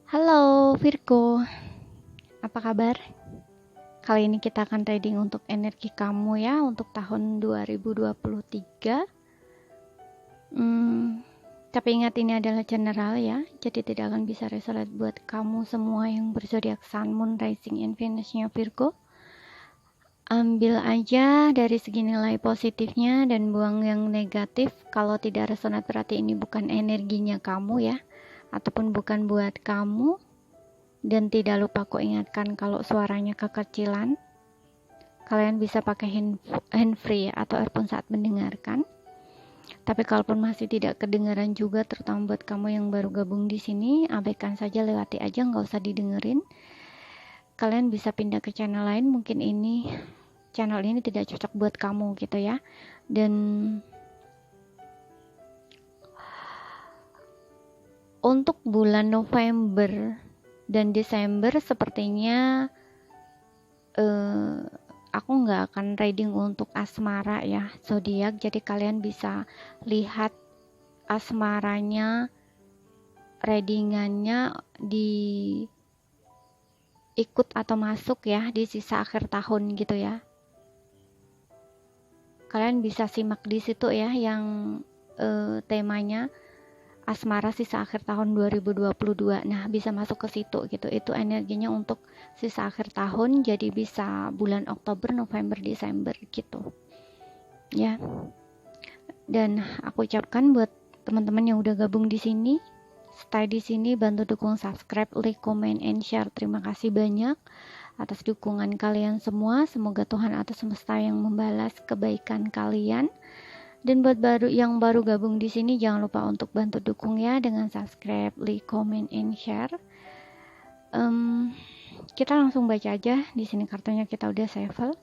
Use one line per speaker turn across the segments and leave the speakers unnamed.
Halo Virgo, apa kabar? Kali ini kita akan reading untuk energi kamu ya untuk tahun 2023. Tapi ingat ini adalah general ya, jadi tidak akan bisa resonate buat kamu semua yang berzodiak Sun, Moon, Rising, and Venus-nya Virgo. Ambil aja dari segi nilai positifnya dan buang yang negatif. Kalau tidak resonate berarti ini bukan energinya kamu ya, ataupun bukan buat kamu. Dan tidak lupa aku ingatkan kalau suaranya kekecilan, kalian bisa pakai handfree atau earphone saat mendengarkan. Tapi kalaupun masih tidak kedengaran juga, terutama buat kamu yang baru gabung di sini, abaikan saja, lewati aja, nggak usah didengerin. Kalian bisa pindah ke channel lain, mungkin channel ini tidak cocok buat kamu gitu ya. Dan untuk bulan November dan Desember sepertinya aku nggak akan reading untuk asmara ya zodiak, jadi kalian bisa lihat asmaranya readingannya di ikut atau masuk ya di sisa akhir tahun gitu ya. Kalian bisa simak di situ ya yang temanya asmara sisa akhir tahun 2022. Nah, bisa masuk ke situ gitu. Itu energinya untuk sisa akhir tahun, jadi bisa bulan Oktober, November, Desember gitu. Ya. Dan aku ucapkan buat teman-teman yang udah gabung di sini, stay di sini, bantu dukung subscribe, like, comment, and share. Terima kasih banyak atas dukungan kalian semua. Semoga Tuhan atas semesta yang membalas kebaikan kalian. Dan buat yang baru gabung di sini, jangan lupa untuk bantu dukung ya dengan subscribe, like, comment, and share. Kita langsung baca aja. Di sini kartunya kita udah shuffle.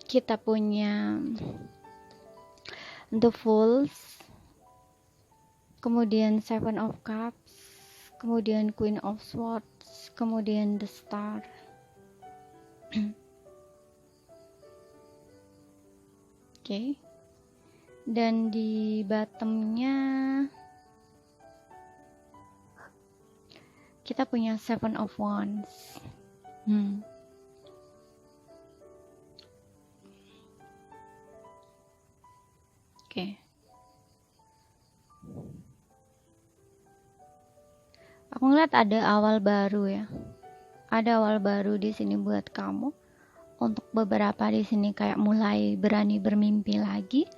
Kita punya The Fools, kemudian Seven of Cups, kemudian Queen of Swords, kemudian The Star. Oke. Dan di bottomnya kita punya Seven of Wands. Oke. Aku ngeliat ada awal baru ya. Ada awal baru di sini buat kamu. Untuk beberapa di sini kayak mulai berani bermimpi lagi.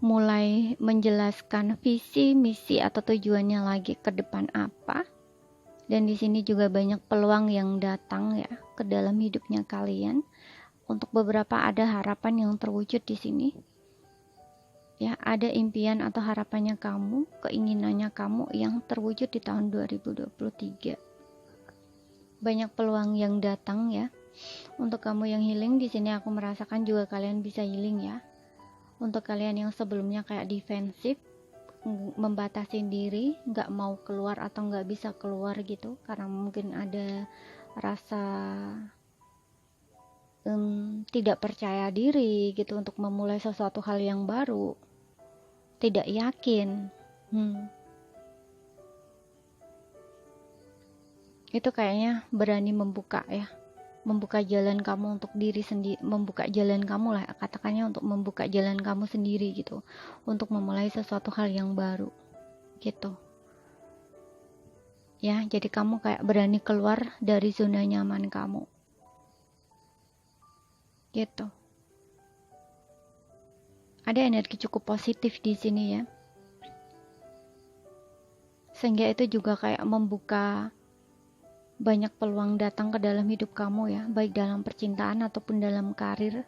Mulai menjelaskan visi, misi atau tujuannya lagi ke depan apa. Dan di sini juga banyak peluang yang datang ya ke dalam hidupnya kalian. Untuk beberapa ada harapan yang terwujud di sini. Ya, ada impian atau harapannya kamu, keinginannya kamu yang terwujud di tahun 2023. Banyak peluang yang datang ya. Untuk kamu yang healing di sini aku merasakan juga kalian bisa healing ya. Untuk kalian yang sebelumnya kayak defensif, membatasi diri, nggak mau keluar atau nggak bisa keluar gitu, karena mungkin ada rasa tidak percaya diri gitu untuk memulai sesuatu hal yang baru, tidak yakin. Itu kayaknya berani membuka ya, membuka jalan kamu untuk diri sendiri, membuka jalan kamu lah katakannya, untuk membuka jalan kamu sendiri gitu, untuk memulai sesuatu hal yang baru gitu ya. Jadi kamu kayak berani keluar dari zona nyaman kamu gitu. Ada energi cukup positif di sini ya, sehingga itu juga kayak membuka banyak peluang datang ke dalam hidup kamu ya, baik dalam percintaan ataupun dalam karir,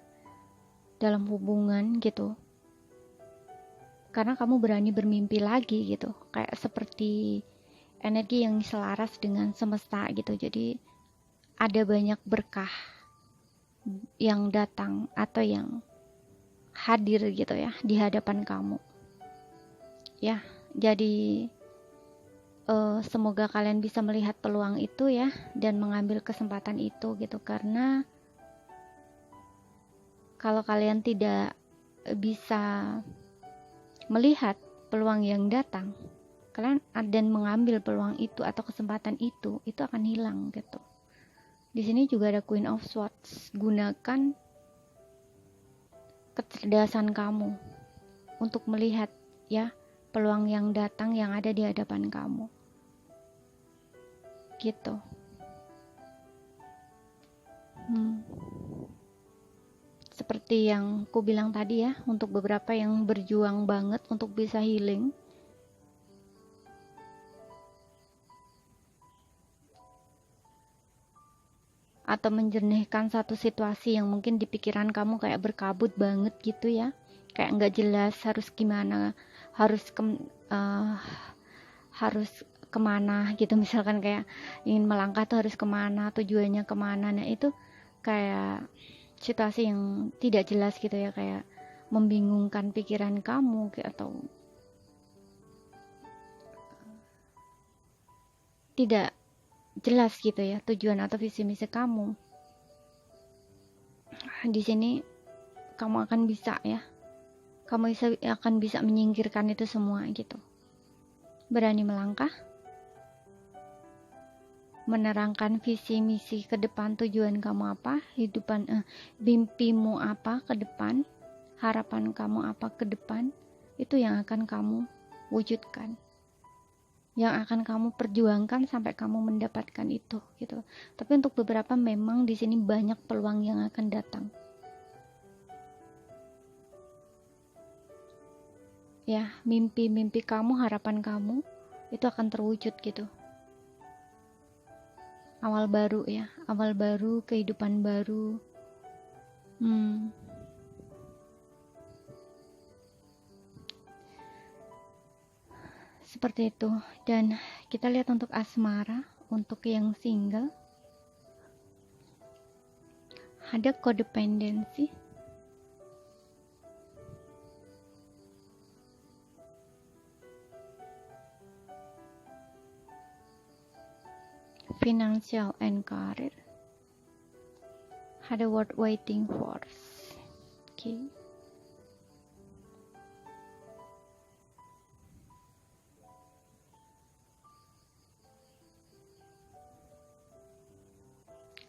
dalam hubungan gitu. Karena kamu berani bermimpi lagi gitu, kayak seperti energi yang selaras dengan semesta gitu. Jadi ada banyak berkah yang datang atau yang hadir gitu ya di hadapan kamu ya. Jadi semoga kalian bisa melihat peluang itu ya dan mengambil kesempatan itu gitu, karena kalau kalian tidak bisa melihat peluang yang datang, kalian dan mengambil peluang itu atau kesempatan itu akan hilang gitu. Di sini juga ada Queen of Swords. Gunakan kecerdasan kamu untuk melihat ya peluang yang datang yang ada di hadapan kamu. Gitu. Seperti yang ku bilang tadi ya, untuk beberapa yang berjuang banget untuk bisa healing, atau menjernihkan satu situasi yang mungkin di pikiran kamu kayak berkabut banget gitu ya, kayak nggak jelas harus gimana, harus kemana gitu, misalkan kayak ingin melangkah tuh harus kemana, tujuannya kemana. Nah itu kayak situasi yang tidak jelas gitu ya, kayak membingungkan pikiran kamu atau tidak jelas gitu ya tujuan atau visi misi kamu. Di sini kamu akan bisa ya, kamu akan bisa menyingkirkan itu semua gitu. Berani melangkah, menerangkan visi misi ke depan, tujuan kamu apa, mimpimu apa ke depan, harapan kamu apa ke depan, itu yang akan kamu wujudkan, yang akan kamu perjuangkan sampai kamu mendapatkan itu gitu. Tapi untuk beberapa memang di sini banyak peluang yang akan datang. Ya, mimpi-mimpi kamu, harapan kamu itu akan terwujud gitu. Awal baru ya, awal baru, kehidupan baru. Seperti itu. Dan kita lihat untuk asmara, untuk yang single, ada codependency, financial and career, ada worth waiting for. Okay.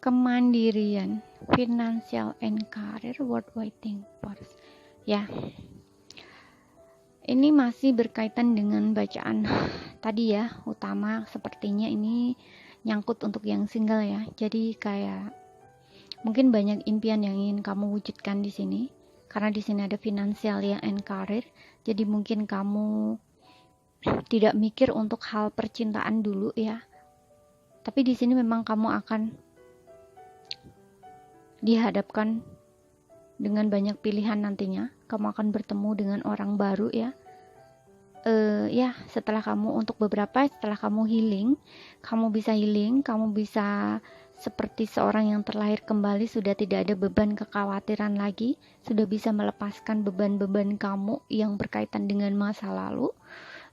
Kemandirian, financial and career, worth waiting for. Ya. Ini masih berkaitan dengan bacaan tadi ya, utama sepertinya ini nyangkut untuk yang single ya. Jadi kayak mungkin banyak impian yang ingin kamu wujudkan di sini, karena di sini ada financial and career. Jadi mungkin kamu tidak mikir untuk hal percintaan dulu ya. Tapi di sini memang kamu akan dihadapkan dengan banyak pilihan nantinya. Kamu akan bertemu dengan orang baru ya. Ya, setelah kamu untuk beberapa, setelah kamu healing, kamu bisa seperti seorang yang terlahir kembali, sudah tidak ada beban kekhawatiran lagi, sudah bisa melepaskan beban-beban kamu yang berkaitan dengan masa lalu.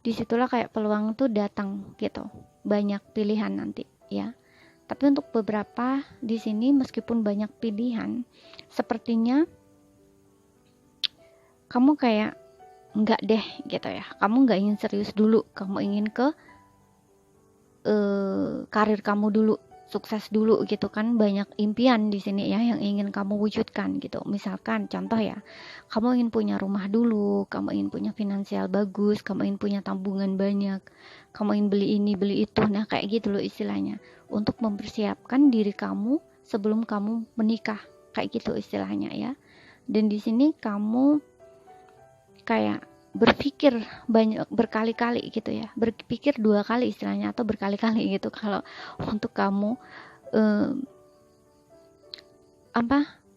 Disitulah kayak peluang tuh datang gitu, banyak pilihan nanti ya. Tapi untuk beberapa di sini meskipun banyak pilihan, sepertinya kamu kayak enggak deh gitu ya, kamu enggak ingin serius dulu, kamu ingin ke karir kamu dulu, sukses dulu gitu kan. Banyak impian di sini ya yang ingin kamu wujudkan gitu. Misalkan contoh ya, kamu ingin punya rumah dulu, kamu ingin punya finansial bagus, kamu ingin punya tabungan banyak, kamu ingin beli ini beli itu. Nah kayak gitu loh istilahnya, untuk mempersiapkan diri kamu sebelum kamu menikah, kayak gitu istilahnya ya. Dan di sini kamu kayak berpikir banyak berkali-kali gitu ya, berpikir 2 kali istilahnya atau berkali-kali gitu kalau untuk kamu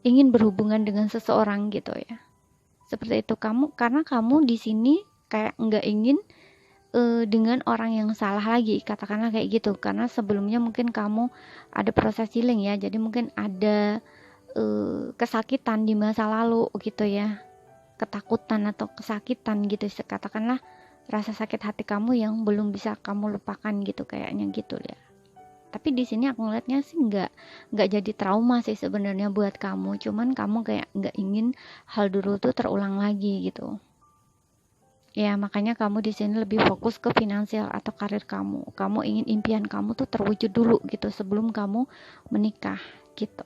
ingin berhubungan dengan seseorang gitu ya. Seperti itu kamu, karena kamu di sini kayak nggak ingin dengan orang yang salah lagi, katakanlah kayak gitu, karena sebelumnya mungkin kamu ada proses healing ya, jadi mungkin ada kesakitan di masa lalu gitu ya, ketakutan atau kesakitan gitu, katakanlah rasa sakit hati kamu yang belum bisa kamu lupakan gitu kayaknya gitu ya. Tapi di sini aku ngeliatnya sih nggak jadi trauma sih sebenarnya buat kamu, cuman kamu kayak nggak ingin hal dulu tuh terulang lagi gitu. Ya, makanya kamu di sini lebih fokus ke finansial atau karir kamu. Kamu ingin impian kamu tuh terwujud dulu gitu sebelum kamu menikah gitu.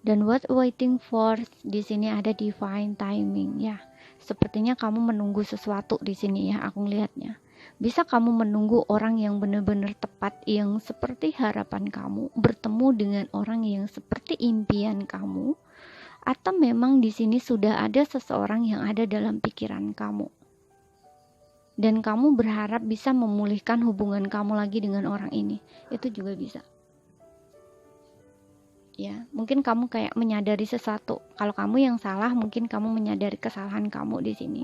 Dan what waiting for di sini ada divine timing ya. Sepertinya kamu menunggu sesuatu di sini ya, aku ngelihatnya. Bisa kamu menunggu orang yang benar-benar tepat, yang seperti harapan kamu, bertemu dengan orang yang seperti impian kamu, atau memang di sini sudah ada seseorang yang ada dalam pikiran kamu. Dan kamu berharap bisa memulihkan hubungan kamu lagi dengan orang ini. Itu juga bisa. Ya, mungkin kamu kayak menyadari sesuatu. Kalau kamu yang salah, mungkin kamu menyadari kesalahan kamu di sini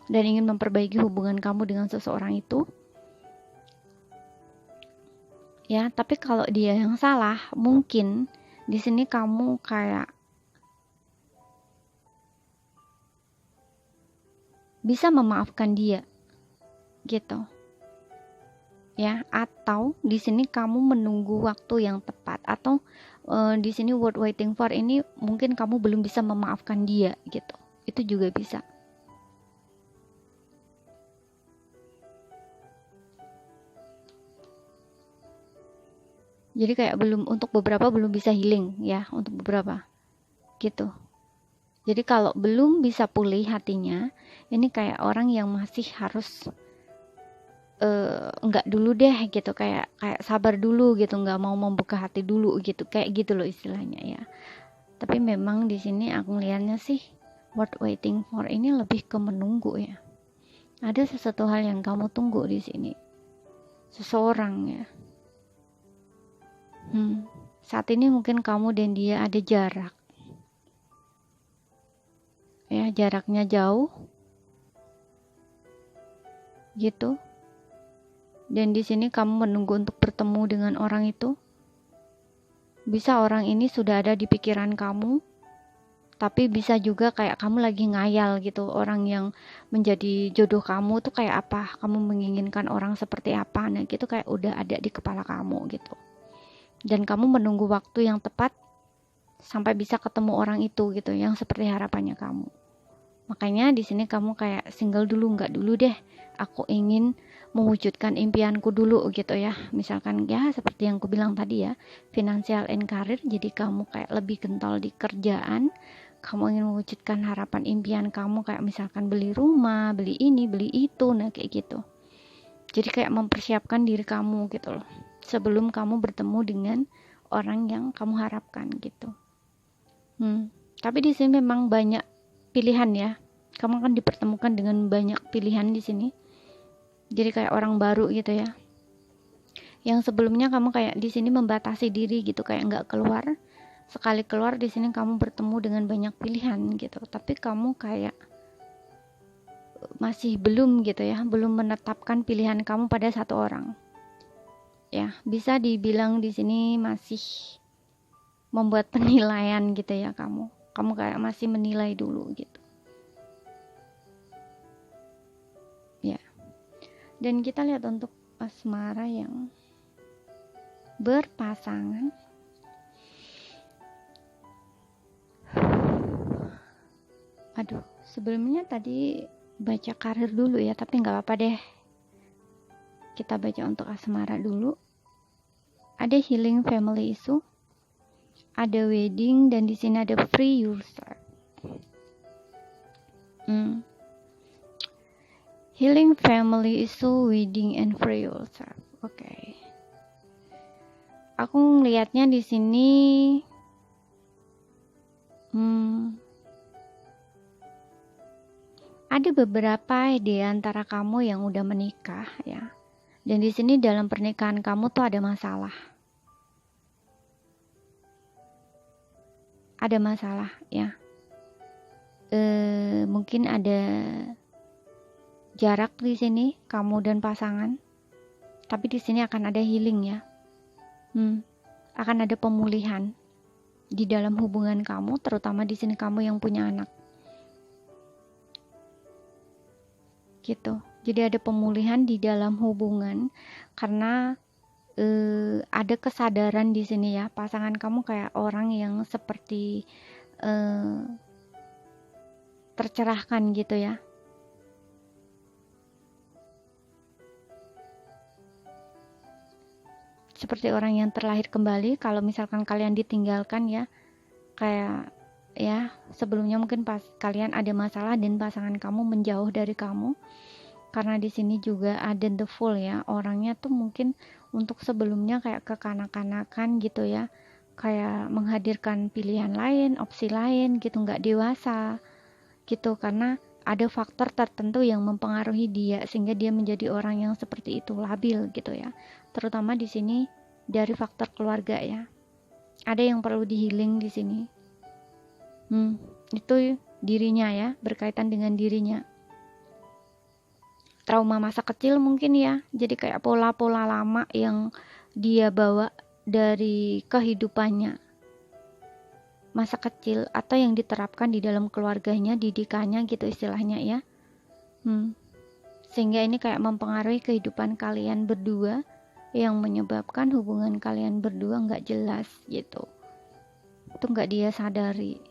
dan ingin memperbaiki hubungan kamu dengan seseorang itu. Ya, tapi kalau dia yang salah, mungkin di sini kamu kayak bisa memaafkan dia gitu. Ya, atau di sini kamu menunggu waktu yang tepat, atau di sini word waiting for ini mungkin kamu belum bisa memaafkan dia gitu. Itu juga bisa. Jadi kayak untuk beberapa belum bisa healing ya, untuk beberapa gitu. Jadi kalau belum bisa pulih hatinya, ini kayak orang yang masih harus enggak dulu deh gitu, kayak sabar dulu gitu, nggak mau membuka hati dulu gitu, kayak gitu loh istilahnya ya. Tapi memang di sini aku ngeliatnya sih word waiting for ini lebih ke menunggu ya. Ada sesuatu hal yang kamu tunggu di sini, seseorang ya. Saat ini mungkin kamu dan dia ada jarak ya, jaraknya jauh gitu. Dan di sini kamu menunggu untuk bertemu dengan orang itu. Bisa orang ini sudah ada di pikiran kamu, tapi bisa juga kayak kamu lagi ngayal gitu, orang yang menjadi jodoh kamu tuh kayak apa, kamu menginginkan orang seperti apa, nah gitu kayak udah ada di kepala kamu gitu. Dan kamu menunggu waktu yang tepat sampai bisa ketemu orang itu gitu, yang seperti harapannya kamu. Makanya di sini kamu kayak single dulu, nggak dulu deh, aku ingin mewujudkan impianku dulu gitu ya. Misalkan ya seperti yang aku bilang tadi ya, financial and career, jadi kamu kayak lebih kental di kerjaan, kamu ingin mewujudkan harapan impian kamu, kayak misalkan beli rumah, beli ini, beli itu, nah kayak gitu. Jadi kayak mempersiapkan diri kamu gitu loh, sebelum kamu bertemu dengan orang yang kamu harapkan gitu. Tapi di sini memang banyak pilihan ya. Kamu kan dipertemukan dengan banyak pilihan di sini. Jadi kayak orang baru gitu ya. Yang sebelumnya kamu kayak di sini membatasi diri gitu, kayak nggak keluar. Sekali keluar di sini kamu bertemu dengan banyak pilihan gitu. Tapi kamu kayak masih belum gitu ya, belum menetapkan pilihan kamu pada satu orang. Ya, bisa dibilang di sini masih membuat penilaian gitu ya kamu. Kamu kayak masih menilai dulu gitu. Ya. Dan kita lihat untuk asmara yang berpasangan. Aduh, sebelumnya tadi baca karir dulu ya, tapi nggak apa-apa deh. Kita baca untuk asmara dulu. Ada healing family issue, ada wedding, dan di sini ada free yourself. Healing family issue, wedding, and free yourself. Oke. Aku ngelihatnya di sini ada beberapa di antara kamu yang udah menikah ya. Dan di sini dalam pernikahan kamu tuh ada masalah. Ada masalah ya. Mungkin ada jarak di sini kamu dan pasangan. Tapi di sini akan ada healing ya. Akan ada pemulihan di dalam hubungan kamu, terutama di sini kamu yang punya anak. Gitu. Jadi ada pemulihan di dalam hubungan karena ada kesadaran di sini ya, pasangan kamu kayak orang yang seperti tercerahkan gitu ya. Seperti orang yang terlahir kembali kalau misalkan kalian ditinggalkan ya. Kayak ya, sebelumnya mungkin pas kalian ada masalah dan pasangan kamu menjauh dari kamu. Karena di sini juga ada the fool ya. Orangnya tuh mungkin untuk sebelumnya kayak kekanak-kanakan gitu ya. Kayak menghadirkan pilihan lain, opsi lain gitu, nggak dewasa gitu, karena ada faktor tertentu yang mempengaruhi dia sehingga dia menjadi orang yang seperti itu, labil gitu ya. Terutama di sini dari faktor keluarga ya. Ada yang perlu di-healing di sini. Itu dirinya ya, berkaitan dengan dirinya. Trauma masa kecil mungkin ya. Jadi kayak pola-pola lama yang dia bawa dari kehidupannya masa kecil atau yang diterapkan di dalam keluarganya, didikannya gitu istilahnya ya. Sehingga ini kayak mempengaruhi kehidupan kalian berdua, yang menyebabkan hubungan kalian berdua nggak jelas gitu. Itu nggak dia sadari.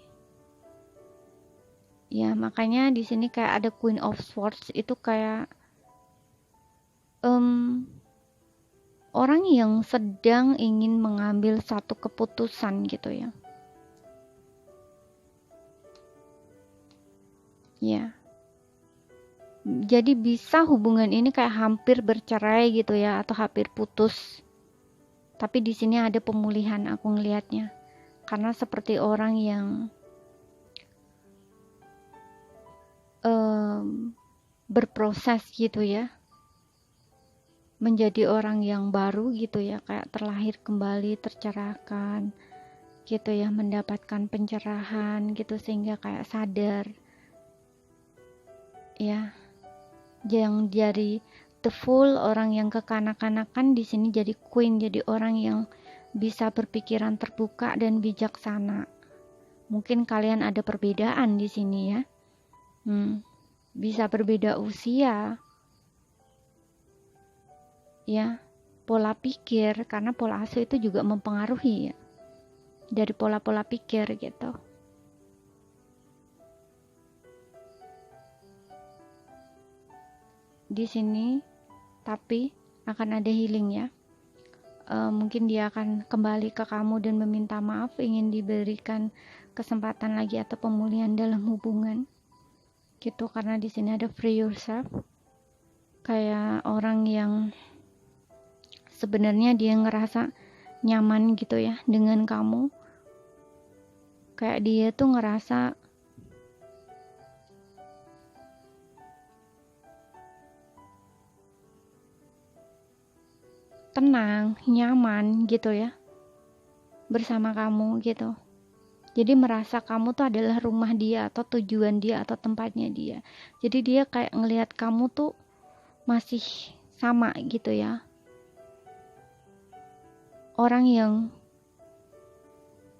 Ya makanya di sini kayak ada Queen of Swords, itu kayak orang yang sedang ingin mengambil satu keputusan gitu ya. Ya. Jadi bisa hubungan ini kayak hampir bercerai gitu ya, atau hampir putus. Tapi di sini ada pemulihan aku ngelihatnya. Karena seperti orang yang berproses gitu ya. Menjadi orang yang baru gitu ya, kayak terlahir kembali, tercerahkan gitu ya, mendapatkan pencerahan gitu sehingga kayak sadar. Ya, yang jadi the fool, orang yang kekanak-kanakan, di sini jadi queen, jadi orang yang bisa berpikiran terbuka dan bijaksana. Mungkin kalian ada perbedaan di sini ya. Bisa berbeda usia. Ya, pola pikir, karena pola asuh itu juga mempengaruhi ya. Dari pola-pola pikir gitu. Di sini tapi akan ada healing ya. Mungkin dia akan kembali ke kamu dan meminta maaf, ingin diberikan kesempatan lagi atau pemulihan dalam hubungan gitu. Karena di sini ada free yourself, kayak orang yang sebenarnya dia ngerasa nyaman gitu ya dengan kamu, kayak dia tuh ngerasa tenang, nyaman gitu ya bersama kamu gitu. Jadi merasa kamu tuh adalah rumah dia atau tujuan dia atau tempatnya dia. Jadi dia kayak ngelihat kamu tuh masih sama gitu ya. Orang yang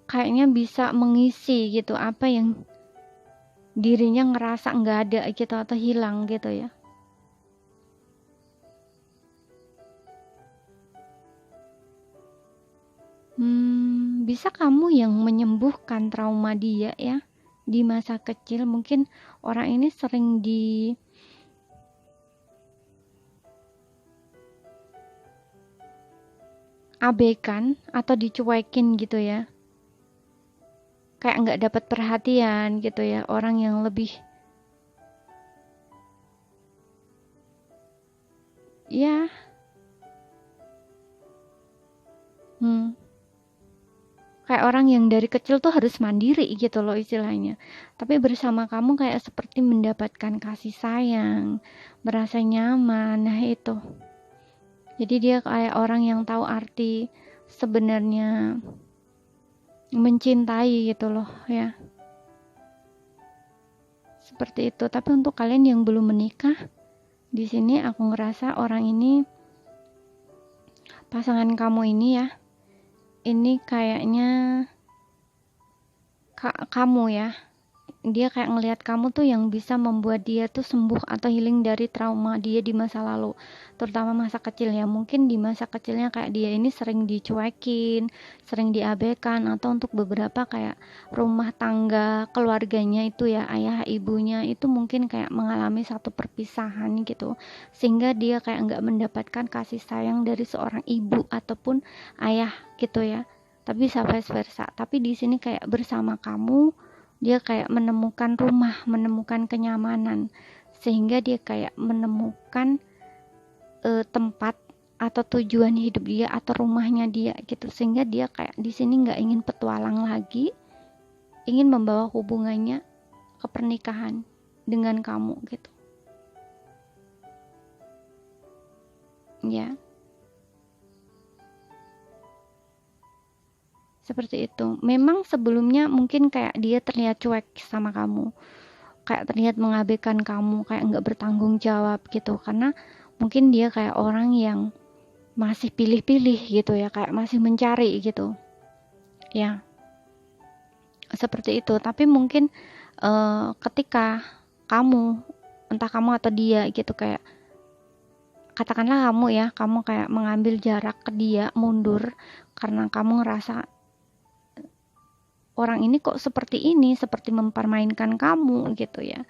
kayaknya bisa mengisi gitu apa yang dirinya ngerasa nggak ada gitu atau hilang gitu ya. Bisa kamu yang menyembuhkan trauma dia ya di masa kecil. Mungkin orang ini sering diabaikan atau dicuekin gitu ya, kayak nggak dapat perhatian gitu ya, orang yang lebih ya kayak orang yang dari kecil tuh harus mandiri gitu loh istilahnya. Tapi bersama kamu kayak seperti mendapatkan kasih sayang, merasa nyaman. Nah itu. Jadi dia kayak orang yang tahu arti sebenarnya mencintai gitu loh ya. Seperti itu. Tapi untuk kalian yang belum menikah, di sini aku ngerasa orang ini, pasangan kamu ini ya, ini kayaknya kamu ya, dia kayak ngelihat kamu tuh yang bisa membuat dia tuh sembuh atau healing dari trauma dia di masa lalu, terutama masa kecilnya. Mungkin di masa kecilnya kayak dia ini sering dicuekin, sering diabaikan, atau untuk beberapa kayak rumah tangga keluarganya itu ya, ayah ibunya itu mungkin kayak mengalami satu perpisahan gitu, sehingga dia kayak nggak mendapatkan kasih sayang dari seorang ibu ataupun ayah gitu ya. Tapi vice versa. Tapi di sini kayak bersama kamu, dia kayak menemukan rumah, menemukan kenyamanan, sehingga dia kayak menemukan tempat atau tujuan hidup dia atau rumahnya dia gitu, sehingga dia kayak di sini nggak ingin petualang lagi, ingin membawa hubungannya ke pernikahan dengan kamu gitu ya. Seperti itu. Memang sebelumnya mungkin kayak dia terlihat cuek sama kamu, kayak terlihat mengabaikan kamu, kayak nggak bertanggung jawab gitu, karena mungkin dia kayak orang yang masih pilih-pilih gitu ya, kayak masih mencari gitu ya, seperti itu. Tapi mungkin ketika kamu, entah kamu atau dia gitu, kayak katakanlah kamu ya, kamu kayak mengambil jarak ke dia, mundur, karena kamu ngerasa orang ini kok seperti ini, seperti mempermainkan kamu gitu ya,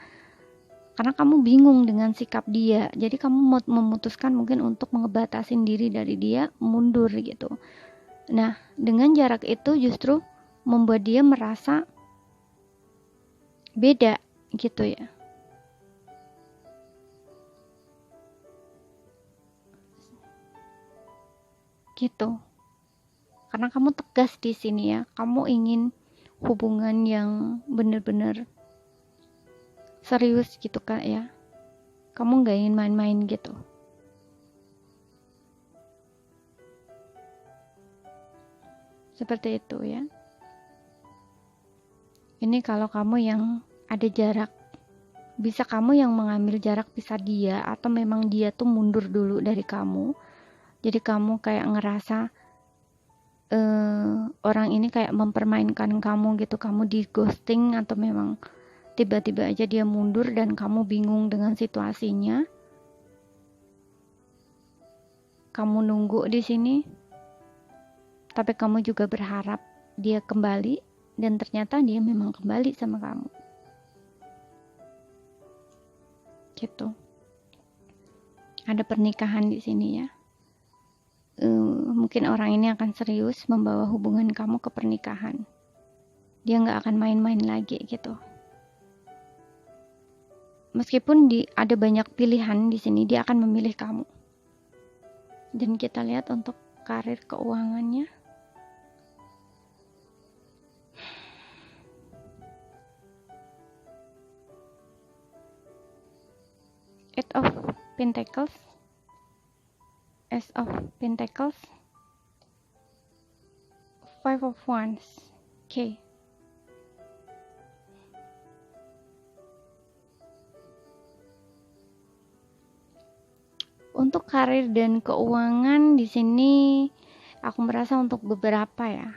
karena kamu bingung dengan sikap dia, jadi kamu memutuskan mungkin untuk ngebatasin diri dari dia, mundur gitu. Nah, dengan jarak itu justru membuat dia merasa beda gitu ya. Gitu. Karena kamu tegas di sini ya, kamu ingin hubungan yang bener-bener serius gitu Kak ya. Kamu nggak ingin main-main gitu. Seperti itu ya. Ini kalau kamu yang ada jarak. Bisa kamu yang mengambil jarak, bisa dia, atau memang dia tuh mundur dulu dari kamu. Jadi kamu kayak ngerasa orang ini kayak mempermainkan kamu gitu, kamu di ghosting, atau memang tiba-tiba aja dia mundur dan kamu bingung dengan situasinya. Kamu nunggu di sini, tapi kamu juga berharap dia kembali, dan ternyata dia memang kembali sama kamu. Gitu. Ada pernikahan di sini ya. Mungkin orang ini akan serius membawa hubungan kamu ke pernikahan. Dia nggak akan main-main lagi gitu. Meskipun ada banyak pilihan di sini, dia akan memilih kamu. Dan kita lihat untuk karir keuangannya. Eight of Pentacles, Ace of Pentacles, Five of Wands. Okay. Untuk karir dan keuangan di sini aku merasa untuk beberapa ya,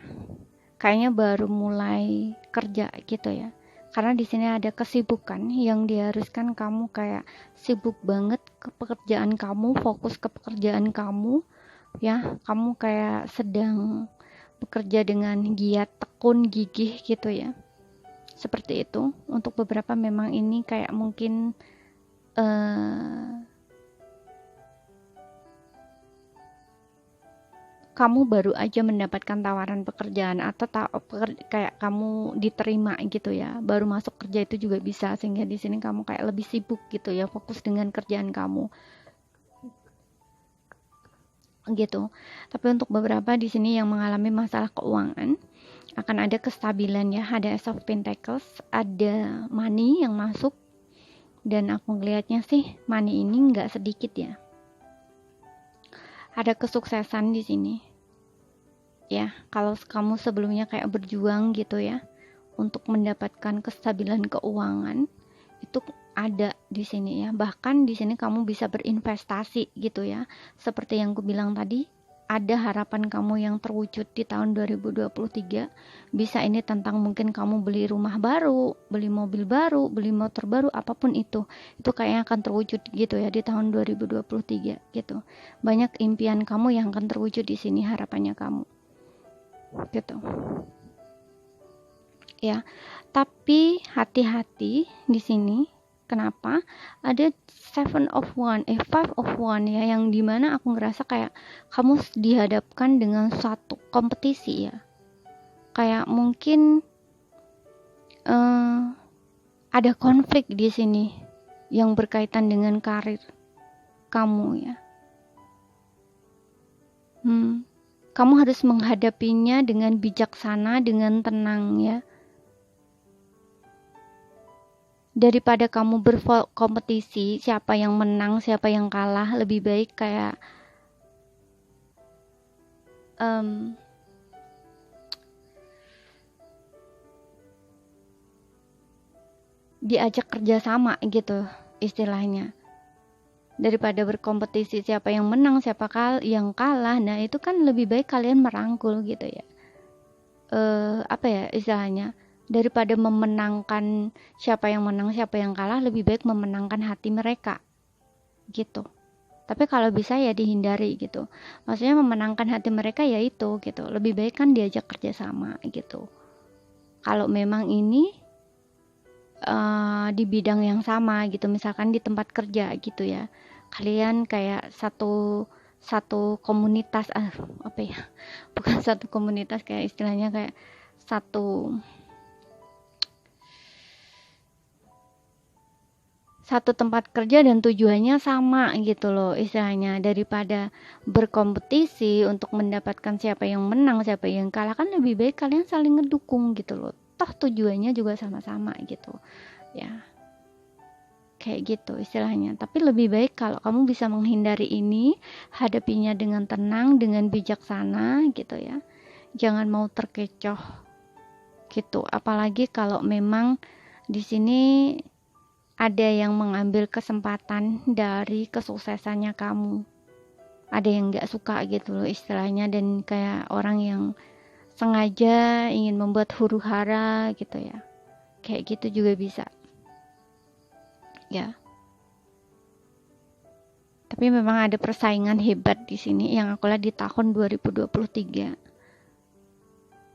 kayaknya baru mulai kerja gitu ya. Karena di sini ada kesibukan yang diharuskan kamu kayak sibuk banget ke pekerjaan kamu, fokus ke pekerjaan kamu ya. Kamu kayak sedang bekerja dengan giat, tekun, gigih gitu ya. Seperti itu. Untuk beberapa memang ini kayak mungkin kamu baru aja mendapatkan tawaran pekerjaan, atau kayak kamu diterima gitu ya, baru masuk kerja itu juga bisa, sehingga di sini kamu kayak lebih sibuk gitu ya, fokus dengan kerjaan kamu gitu. Tapi untuk beberapa di sini yang mengalami masalah keuangan, akan ada kestabilan ya. Ada Ace of Pentacles, ada money yang masuk, dan aku ngelihatnya sih money ini nggak sedikit ya. Ada kesuksesan di sini ya. Kalau kamu sebelumnya kayak berjuang gitu ya untuk mendapatkan kestabilan keuangan, itu ada di sini ya. Bahkan di sini kamu bisa berinvestasi gitu ya, seperti yang aku bilang tadi, ada harapan kamu yang terwujud di tahun 2023. Bisa ini tentang mungkin kamu beli rumah baru, beli mobil baru, beli motor baru, apapun itu kayaknya akan terwujud gitu ya di tahun 2023 gitu. Banyak impian kamu yang akan terwujud di sini, harapannya kamu gitu ya. Tapi hati-hati di sini. Kenapa? Ada 5 of One ya, yang dimana aku ngerasa kayak kamu dihadapkan dengan suatu kompetisi ya. Kayak mungkin ada konflik di sini yang berkaitan dengan karir kamu ya. Kamu harus menghadapinya dengan bijaksana, dengan tenang ya. Daripada kamu berkompetisi siapa yang menang, siapa yang kalah, lebih baik kayak diajak kerjasama gitu istilahnya. Daripada berkompetisi siapa yang menang, siapa yang kalah, nah itu kan lebih baik kalian merangkul gitu ya. Apa ya istilahnya, daripada memenangkan siapa yang menang siapa yang kalah, lebih baik memenangkan hati mereka gitu. Tapi kalau bisa ya dihindari gitu, maksudnya memenangkan hati mereka ya itu gitu, lebih baik kan diajak kerjasama gitu. Kalau memang ini di bidang yang sama gitu, misalkan di tempat kerja gitu ya, kalian kayak satu komunitas, apa ya, bukan satu komunitas, kayak istilahnya kayak satu tempat kerja dan tujuannya sama gitu loh istilahnya. Daripada berkompetisi untuk mendapatkan siapa yang menang siapa yang kalah, kan lebih baik kalian saling ngedukung gitu loh, toh tujuannya juga sama-sama gitu ya, kayak gitu istilahnya. Tapi lebih baik kalau kamu bisa menghindari ini, hadapinya dengan tenang, dengan bijaksana gitu ya, jangan mau terkecoh gitu. Apalagi kalau memang di sini ada yang mengambil kesempatan dari kesuksesannya kamu, ada yang nggak suka gitu loh istilahnya, dan kayak orang yang sengaja ingin membuat huru-hara gitu ya, kayak gitu juga bisa ya. Tapi memang ada persaingan hebat di sini yang aku lihat di tahun 2023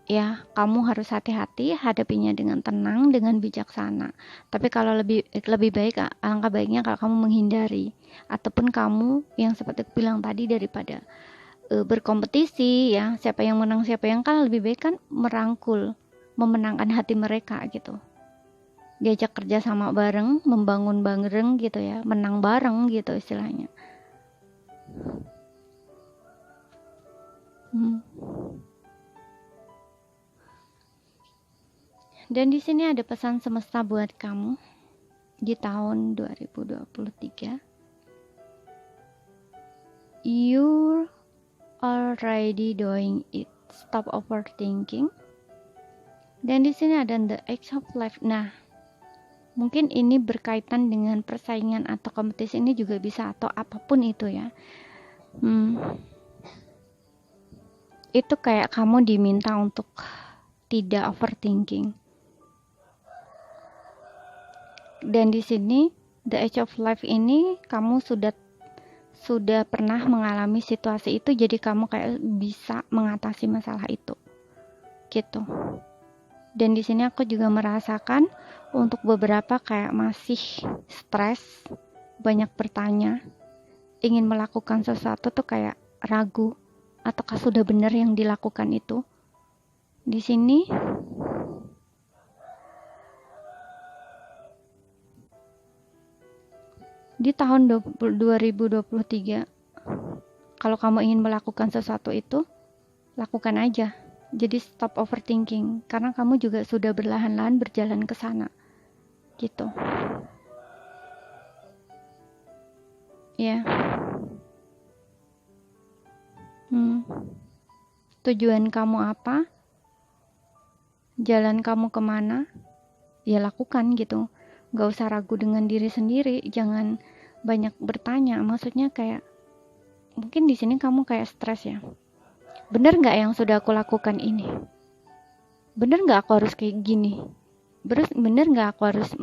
ya. Kamu harus hati-hati, hadapinya dengan tenang, dengan bijaksana. Tapi kalau lebih baik, alangkah baiknya kalau kamu menghindari, ataupun kamu yang seperti aku bilang tadi, daripada berkompetisi ya, siapa yang menang siapa yang kalah, lebih baik kan merangkul, memenangkan hati mereka gitu, diajak kerja sama bareng, membangun bareng gitu ya, menang bareng gitu istilahnya. Dan di sini ada pesan semesta buat kamu di tahun 2023. You're already doing it. Stop overthinking. Dan di sini ada the edge of life. Nah, mungkin ini berkaitan dengan persaingan atau kompetisi ini juga bisa, atau apapun itu ya. Itu kayak kamu diminta untuk tidak overthinking. Dan di sini the edge of life ini kamu sudah pernah mengalami situasi itu, jadi kamu kayak bisa mengatasi masalah itu gitu. Dan di sini aku juga merasakan untuk beberapa kayak masih stres, banyak bertanya, ingin melakukan sesuatu tuh kayak ragu, ataukah sudah benar yang dilakukan itu. Di sini di tahun 2023, kalau kamu ingin melakukan sesuatu itu, lakukan aja. Jadi stop overthinking, karena kamu juga sudah berlahan-lahan berjalan ke sana gitu ya. Tujuan kamu apa, jalan kamu kemana, ya lakukan gitu. Gak usah ragu dengan diri sendiri, jangan banyak bertanya. Maksudnya kayak mungkin di sini kamu kayak stres ya, Bener nggak yang sudah aku lakukan ini? Bener nggak aku harus kayak gini? Bener nggak aku harus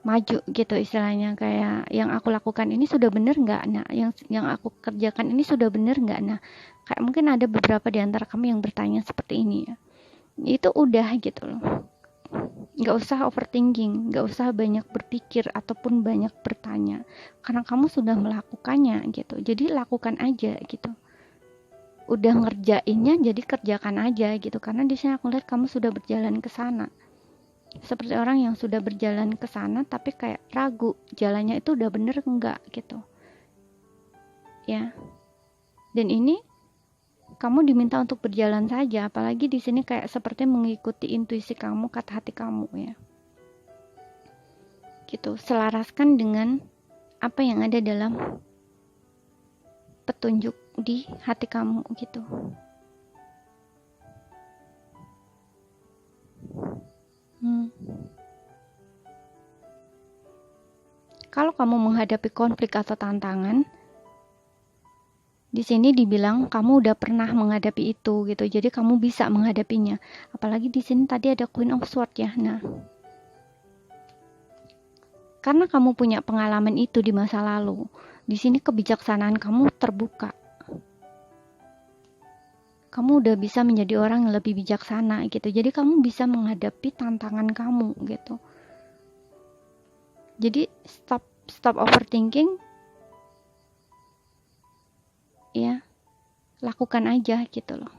maju gitu istilahnya, kayak yang aku lakukan ini sudah bener nggak? Nah, yang aku kerjakan ini sudah bener nggak? Nah, kayak mungkin ada beberapa di antara kami yang bertanya seperti ini ya. Itu udah gitu loh. Nggak usah overthinking, nggak usah banyak berpikir ataupun banyak bertanya, karena kamu sudah melakukannya gitu. Jadi lakukan aja gitu. Udah ngerjainnya, jadi kerjakan aja gitu. Karena di sini aku lihat kamu sudah berjalan ke sana. Seperti orang yang sudah berjalan ke sana tapi kayak ragu jalannya itu udah bener enggak gitu. Ya. Dan ini kamu diminta untuk berjalan saja, apalagi di sini kayak seperti mengikuti intuisi kamu, kata hati kamu ya. Gitu, selaraskan dengan apa yang ada dalam petunjuk di hati kamu gitu. Kalau kamu menghadapi konflik atau tantangan, di sini dibilang kamu udah pernah menghadapi itu gitu, jadi kamu bisa menghadapinya. Apalagi di sini tadi ada Queen of Swords ya. Nah, karena kamu punya pengalaman itu di masa lalu, di sini kebijaksanaan kamu terbuka. Kamu udah bisa menjadi orang yang lebih bijaksana gitu. Jadi kamu bisa menghadapi tantangan kamu gitu. Jadi stop overthinking. Ya, lakukan aja gitu loh.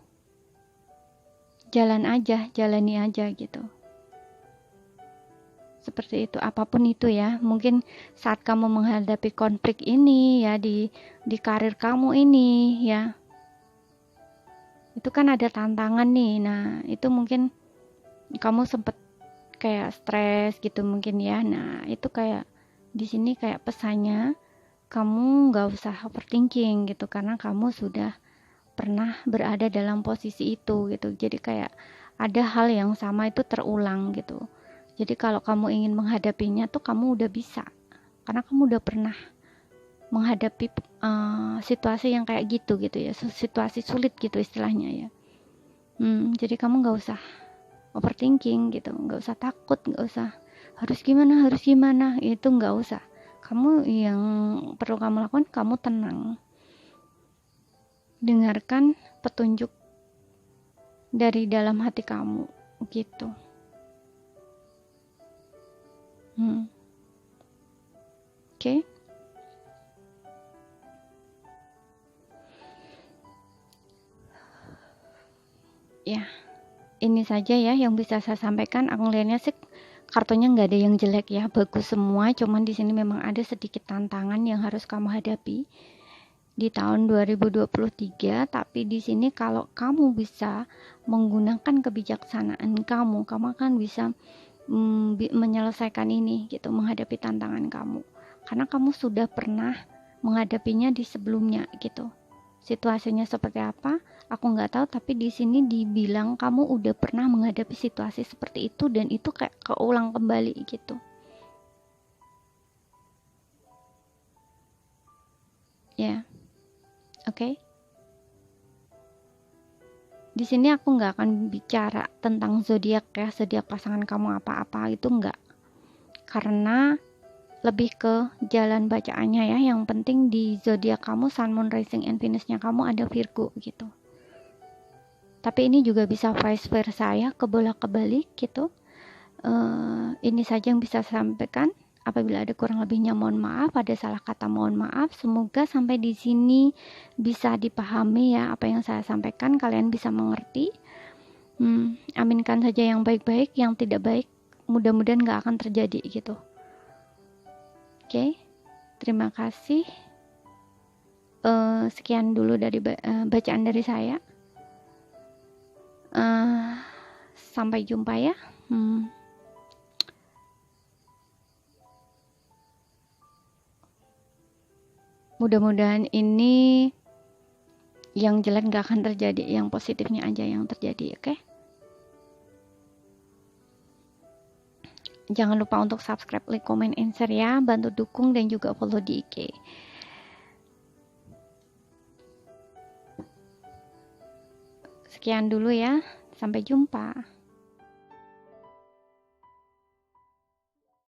Jalan aja, jalani aja gitu. Seperti itu, apapun itu ya. Mungkin saat kamu menghadapi konflik ini ya, di karir kamu ini ya, itu kan ada tantangan nih. Nah, itu mungkin kamu sempet kayak stres gitu mungkin ya. Nah, itu kayak di sini kayak pesannya kamu nggak usah overthinking gitu, karena kamu sudah pernah berada dalam posisi itu gitu. Jadi kayak ada hal yang sama itu terulang gitu. Jadi kalau kamu ingin menghadapinya tuh kamu udah bisa, karena kamu udah pernah menghadapi situasi yang kayak gitu ya, situasi sulit gitu istilahnya ya. Jadi kamu nggak usah overthinking gitu, nggak usah takut, nggak usah harus gimana, itu nggak usah. Kamu yang perlu kamu lakukan, kamu tenang, dengarkan petunjuk dari dalam hati kamu gitu. Oke. Ya, ini saja ya yang bisa saya sampaikan. Aku lihatnya sih kartunya nggak ada yang jelek ya, bagus semua. Cuman di sini memang ada sedikit tantangan yang harus kamu hadapi di tahun 2023. Tapi di sini kalau kamu bisa menggunakan kebijaksanaan kamu akan bisa menyelesaikan ini gitu, menghadapi tantangan kamu. Karena kamu sudah pernah menghadapinya di sebelumnya gitu. Situasinya seperti apa aku nggak tahu, tapi di sini dibilang kamu udah pernah menghadapi situasi seperti itu dan itu kayak keulang kembali gitu ya. Oke. Di sini aku nggak akan bicara tentang zodiak ya, zodiak pasangan kamu apa-apa, itu nggak, karena lebih ke jalan bacaannya ya. Yang penting di zodiak kamu, Sun, Moon, Rising, and Venus-nya kamu ada Virgo gitu. Tapi ini juga bisa vice versa ya, kebolak-balik gitu. Ini saja yang bisa saya sampaikan. Apabila ada kurang lebihnya mohon maaf, ada salah kata mohon maaf. Semoga sampai di sini bisa dipahami ya apa yang saya sampaikan, kalian bisa mengerti. Aminkan saja yang baik-baik, yang tidak baik mudah-mudahan gak akan terjadi gitu. Oke, terima kasih. Sekian dulu dari bacaan dari saya. Sampai jumpa ya. Mudah-mudahan ini yang jelek gak akan terjadi, yang positifnya aja yang terjadi, oke? Jangan lupa untuk subscribe, like, comment, and share ya. Bantu dukung dan juga follow di IG. Sekian dulu ya, sampai jumpa.